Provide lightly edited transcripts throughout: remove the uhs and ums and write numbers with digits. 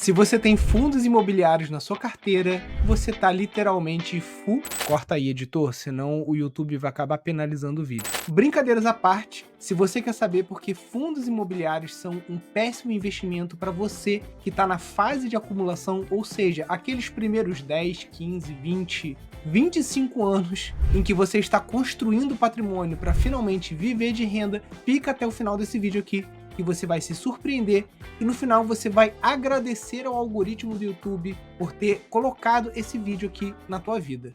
Se você tem fundos imobiliários na sua carteira, você tá literalmente full. Corta aí, editor, senão o YouTube vai acabar penalizando o vídeo. Brincadeiras à parte, se você quer saber por que fundos imobiliários são um péssimo investimento para você que está na fase de acumulação, ou seja, aqueles primeiros 10, 15, 20, 25 anos em que você está construindo patrimônio para finalmente viver de renda, fica até o final desse vídeo aqui, que você vai se surpreender e no final você vai agradecer ao algoritmo do YouTube por ter colocado esse vídeo aqui na tua vida.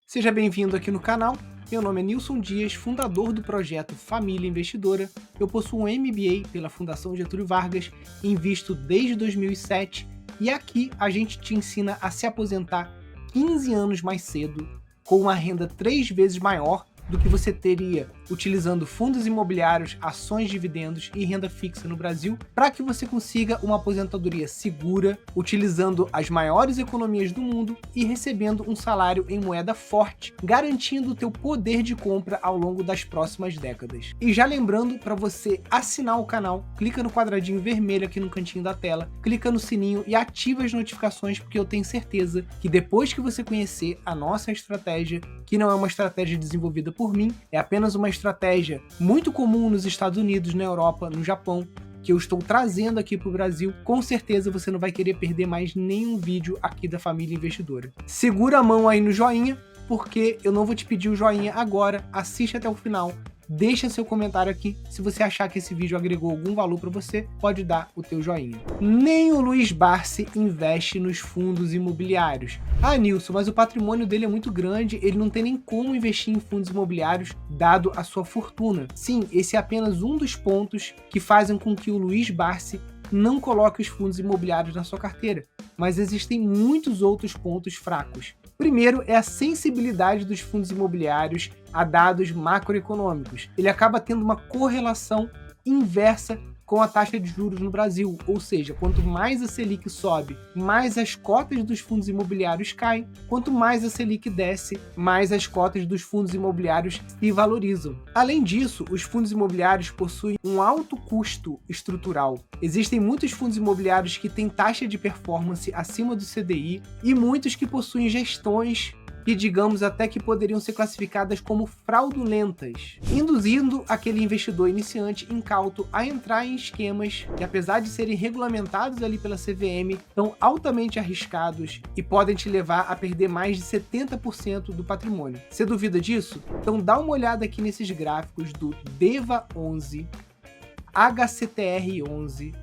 Seja bem-vindo aqui no canal. Meu nome é Nilson Dias, fundador do projeto Família Investidora. Eu possuo um MBA pela Fundação Getúlio Vargas, invisto desde 2007 e aqui a gente te ensina a se aposentar 15 anos mais cedo, com uma renda 3 vezes maior do que você teria utilizando fundos imobiliários, ações, dividendos e renda fixa no Brasil, para que você consiga uma aposentadoria segura, utilizando as maiores economias do mundo e recebendo um salário em moeda forte, garantindo o teu poder de compra ao longo das próximas décadas. E já lembrando, para você assinar o canal, clica no quadradinho vermelho aqui no cantinho da tela, clica no sininho e ativa as notificações, porque eu tenho certeza que depois que você conhecer a nossa estratégia, que não é uma estratégia desenvolvida por mim, é apenas uma estratégia muito comum nos Estados Unidos, na Europa, no Japão, que eu estou trazendo aqui para o Brasil, com certeza você não vai querer perder mais nenhum vídeo aqui da Família Investidora. Segura a mão aí no joinha, porque eu não vou te pedir o joinha agora, assiste até o final, deixa seu comentário aqui, se você achar que esse vídeo agregou algum valor para você, pode dar o teu joinha. Nem o Luiz Barsi investe nos fundos imobiliários. Ah, Nilson, mas o patrimônio dele é muito grande, ele não tem nem como investir em fundos imobiliários, dado a sua fortuna. Sim, esse é apenas um dos pontos que fazem com que o Luiz Barsi não coloque os fundos imobiliários na sua carteira, mas existem muitos outros pontos fracos. Primeiro é a sensibilidade dos fundos imobiliários a dados macroeconômicos. Ele acaba tendo uma correlação inversa com a taxa de juros no Brasil, ou seja, quanto mais a Selic sobe, mais as cotas dos fundos imobiliários caem, quanto mais a Selic desce, mais as cotas dos fundos imobiliários se valorizam. Além disso, os fundos imobiliários possuem um alto custo estrutural. Existem muitos fundos imobiliários que têm taxa de performance acima do CDI e muitos que possuem gestões que digamos até que poderiam ser classificadas como fraudulentas, induzindo aquele investidor iniciante incauto a entrar em esquemas que, apesar de serem regulamentados ali pela CVM, são altamente arriscados e podem te levar a perder mais de 70% do patrimônio. Você duvida disso? Então dá uma olhada aqui nesses gráficos do DEVA 11, HCTR 11,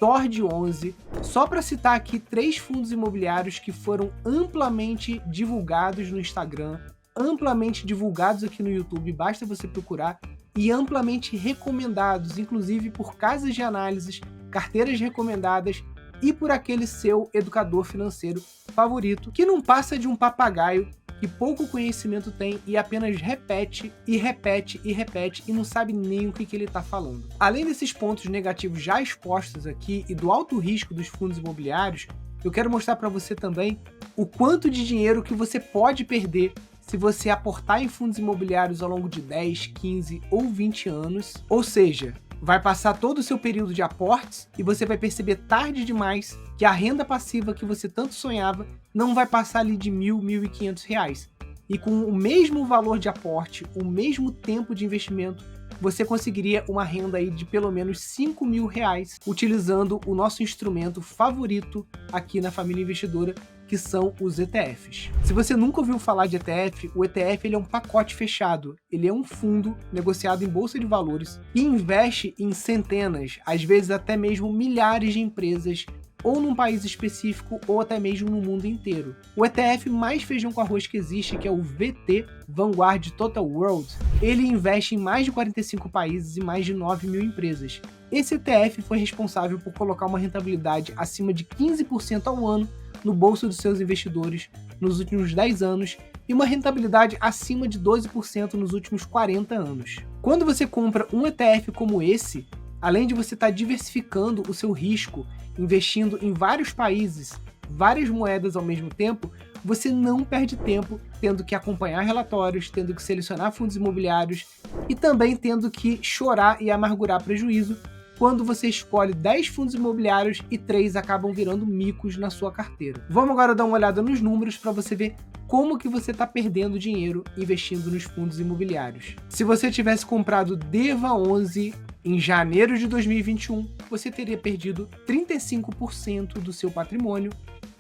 TORD 11, só para citar aqui 3 fundos imobiliários que foram amplamente divulgados no Instagram, amplamente divulgados aqui no YouTube, basta você procurar, e amplamente recomendados, inclusive por casas de análises, carteiras recomendadas e por aquele seu educador financeiro favorito, que não passa de um papagaio que pouco conhecimento tem e apenas repete e repete e repete e não sabe nem o que ele está falando. Além desses pontos negativos já expostos aqui e do alto risco dos fundos imobiliários, eu quero mostrar para você também o quanto de dinheiro que você pode perder se você aportar em fundos imobiliários ao longo de 10, 15 ou 20 anos, ou seja, vai passar todo o seu período de aportes e você vai perceber tarde demais que a renda passiva que você tanto sonhava não vai passar ali de R$ 1.000, R$ 1.500. E com o mesmo valor de aporte, o mesmo tempo de investimento, você conseguiria uma renda aí de pelo menos R$ 5.000 utilizando o nosso instrumento favorito aqui na Família Investidora, que são os ETFs. Se você nunca ouviu falar de ETF, o ETF ele é um pacote fechado. Ele é um fundo negociado em bolsa de valores que investe em centenas, às vezes até mesmo milhares de empresas, ou num país específico, ou até mesmo no mundo inteiro. O ETF mais feijão com arroz que existe, que é o VT, Vanguard Total World, ele investe em mais de 45 países e mais de 9.000 empresas. Esse ETF foi responsável por colocar uma rentabilidade acima de 15% ao ano no bolso dos seus investidores nos últimos 10 anos e uma rentabilidade acima de 12% nos últimos 40 anos. Quando você compra um ETF como esse, além de você estar diversificando o seu risco, investindo em vários países, várias moedas ao mesmo tempo, você não perde tempo tendo que acompanhar relatórios, tendo que selecionar fundos imobiliários e também tendo que chorar e amargurar prejuízo quando você escolhe 10 fundos imobiliários e 3 acabam virando micos na sua carteira. Vamos agora dar uma olhada nos números para você ver como que você está perdendo dinheiro investindo nos fundos imobiliários. Se você tivesse comprado DEVA 11 em janeiro de 2021, você teria perdido 35% do seu patrimônio,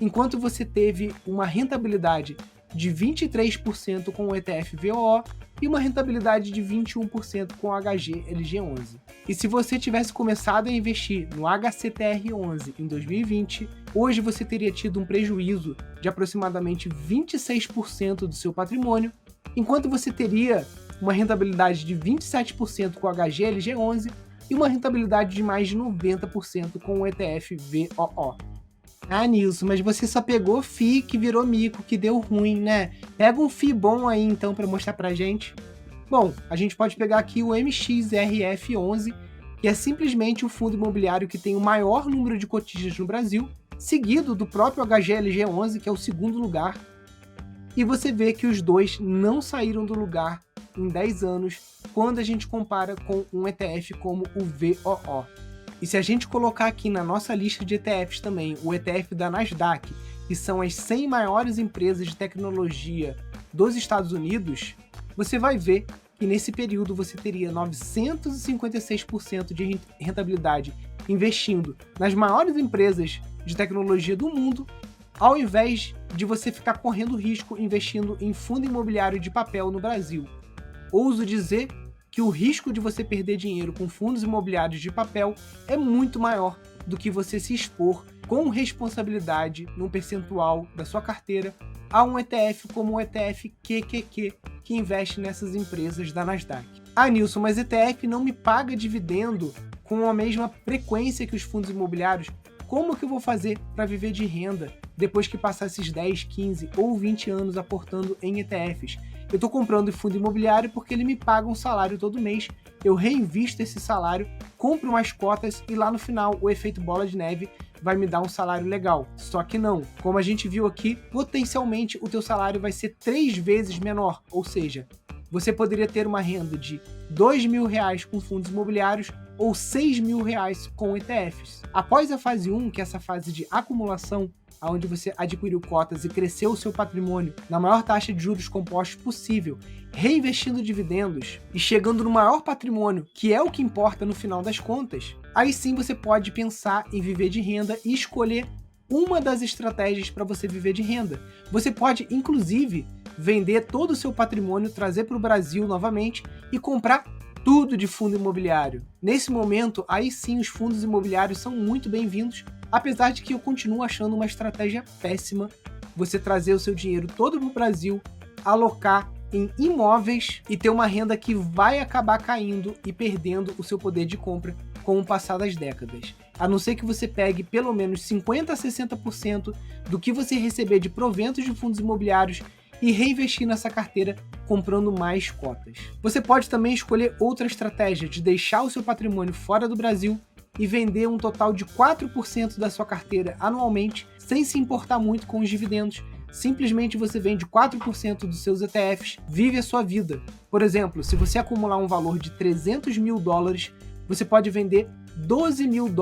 enquanto você teve uma rentabilidade de 23% com o ETF VOO e uma rentabilidade de 21% com o HGLG11. E se você tivesse começado a investir no HCTR11 em 2020, hoje você teria tido um prejuízo de aproximadamente 26% do seu patrimônio, enquanto você teria uma rentabilidade de 27% com o HGLG11 e uma rentabilidade de mais de 90% com o ETF VOO. Ah, Nilson, mas você só pegou FI que virou mico, que deu ruim, né? Pega um FI bom aí, então, para mostrar pra gente. Bom, a gente pode pegar aqui o MXRF11, que é simplesmente o fundo imobiliário que tem o maior número de cotistas no Brasil, seguido do próprio HGLG11, que é o segundo lugar. E você vê que os dois não saíram do lugar em 10 anos, quando a gente compara com um ETF como o VOO. E se a gente colocar aqui na nossa lista de ETFs também o ETF da Nasdaq, que são as 100 maiores empresas de tecnologia dos Estados Unidos, você vai ver que nesse período você teria 956% de rentabilidade investindo nas maiores empresas de tecnologia do mundo, ao invés de você ficar correndo risco investindo em fundo imobiliário de papel no Brasil. Ouso dizer que o risco de você perder dinheiro com fundos imobiliários de papel é muito maior do que você se expor com responsabilidade num percentual da sua carteira a um ETF como o ETF QQQ, que investe nessas empresas da Nasdaq. Ah, Nilson, mas ETF não me paga dividendo com a mesma frequência que os fundos imobiliários. Como que eu vou fazer para viver de renda depois que passar esses 10, 15 ou 20 anos aportando em ETFs? Eu estou comprando fundo imobiliário porque ele me paga um salário todo mês, eu reinvisto esse salário, compro umas cotas e lá no final o efeito bola de neve vai me dar um salário legal. Só que não, como a gente viu aqui, potencialmente o teu salário vai ser 3 vezes menor, ou seja, você poderia ter uma renda de R$2.000 com fundos imobiliários ou R$6.000 com ETFs. Após a fase 1, que é essa fase de acumulação, onde você adquiriu cotas e cresceu o seu patrimônio na maior taxa de juros compostos possível, reinvestindo dividendos e chegando no maior patrimônio, que é o que importa no final das contas, aí sim você pode pensar em viver de renda e escolher uma das estratégias para você viver de renda. Você pode, inclusive, vender todo o seu patrimônio, trazer para o Brasil novamente e comprar tudo de fundo imobiliário. Nesse momento, aí sim os fundos imobiliários são muito bem-vindos, apesar de que eu continuo achando uma estratégia péssima você trazer o seu dinheiro todo para o Brasil, alocar em imóveis e ter uma renda que vai acabar caindo e perdendo o seu poder de compra com o passar das décadas. A não ser que você pegue pelo menos 50% a 60% do que você receber de proventos de fundos imobiliários e reinvestir nessa carteira comprando mais cotas. Você pode também escolher outra estratégia de deixar o seu patrimônio fora do Brasil e vender um total de 4% da sua carteira anualmente, sem se importar muito com os dividendos. Simplesmente você vende 4% dos seus ETFs, vive a sua vida. Por exemplo, se você acumular um valor de $300 mil, você pode vender $12 mil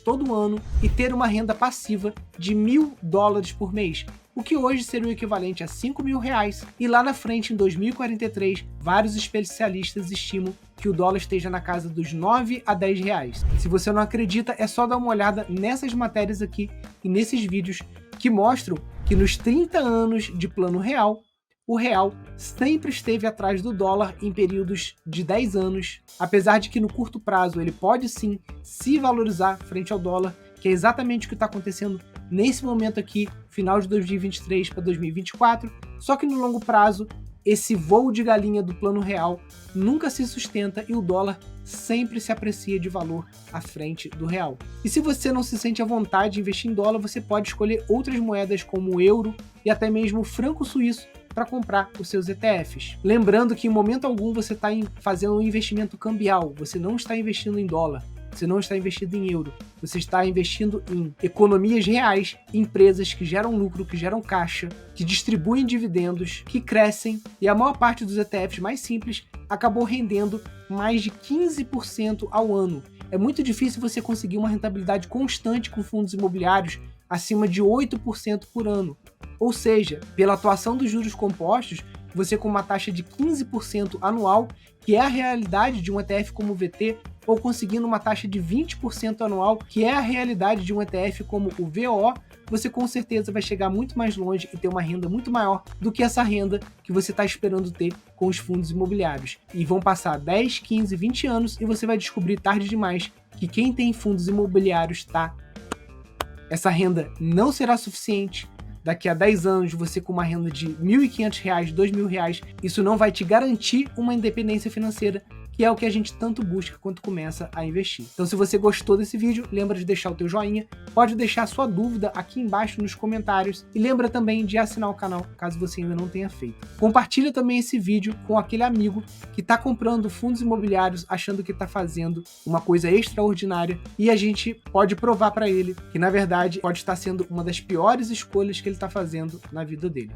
todo ano e ter uma renda passiva de $1.000 por mês, o que hoje seria o equivalente a R$5.000, e lá na frente, em 2043, vários especialistas estimam que o dólar esteja na casa dos R$9 a R$10. Se você não acredita, é só dar uma olhada nessas matérias aqui e nesses vídeos que mostram que nos 30 anos de plano real, o real sempre esteve atrás do dólar em períodos de 10 anos, apesar de que no curto prazo ele pode sim se valorizar frente ao dólar, que é exatamente o que está acontecendo nesse momento aqui, final de 2023 para 2024, só que no longo prazo, esse voo de galinha do plano real nunca se sustenta e o dólar sempre se aprecia de valor à frente do real. E se você não se sente à vontade de investir em dólar, você pode escolher outras moedas como o euro e até mesmo o franco suíço para comprar os seus ETFs. Lembrando que em momento algum você está fazendo um investimento cambial, você não está investindo em dólar. você não está investindo em euro, você está investindo em economias reais, empresas que geram lucro, que geram caixa, que distribuem dividendos, que crescem, e a maior parte dos ETFs mais simples acabou rendendo mais de 15% ao ano. É muito difícil você conseguir uma rentabilidade constante com fundos imobiliários acima de 8% por ano. Ou seja, pela atuação dos juros compostos, você com uma taxa de 15% anual, que é a realidade de um ETF como o VT, ou conseguindo uma taxa de 20% anual, que é a realidade de um ETF como o VOO, você com certeza vai chegar muito mais longe e ter uma renda muito maior do que essa renda que você está esperando ter com os fundos imobiliários. E vão passar 10, 15, 20 anos e você vai descobrir tarde demais que quem tem fundos imobiliários essa renda não será suficiente. Daqui a 10 anos, você com uma renda de R$ 1.500, R$ 2.000, isso não vai te garantir uma independência financeira, que é o que a gente tanto busca quando começa a investir. Então, se você gostou desse vídeo, lembra de deixar o teu joinha, pode deixar sua dúvida aqui embaixo nos comentários e lembra também de assinar o canal, caso você ainda não tenha feito. Compartilha também esse vídeo com aquele amigo que está comprando fundos imobiliários achando que está fazendo uma coisa extraordinária e a gente pode provar para ele que, na verdade, pode estar sendo uma das piores escolhas que ele está fazendo na vida dele.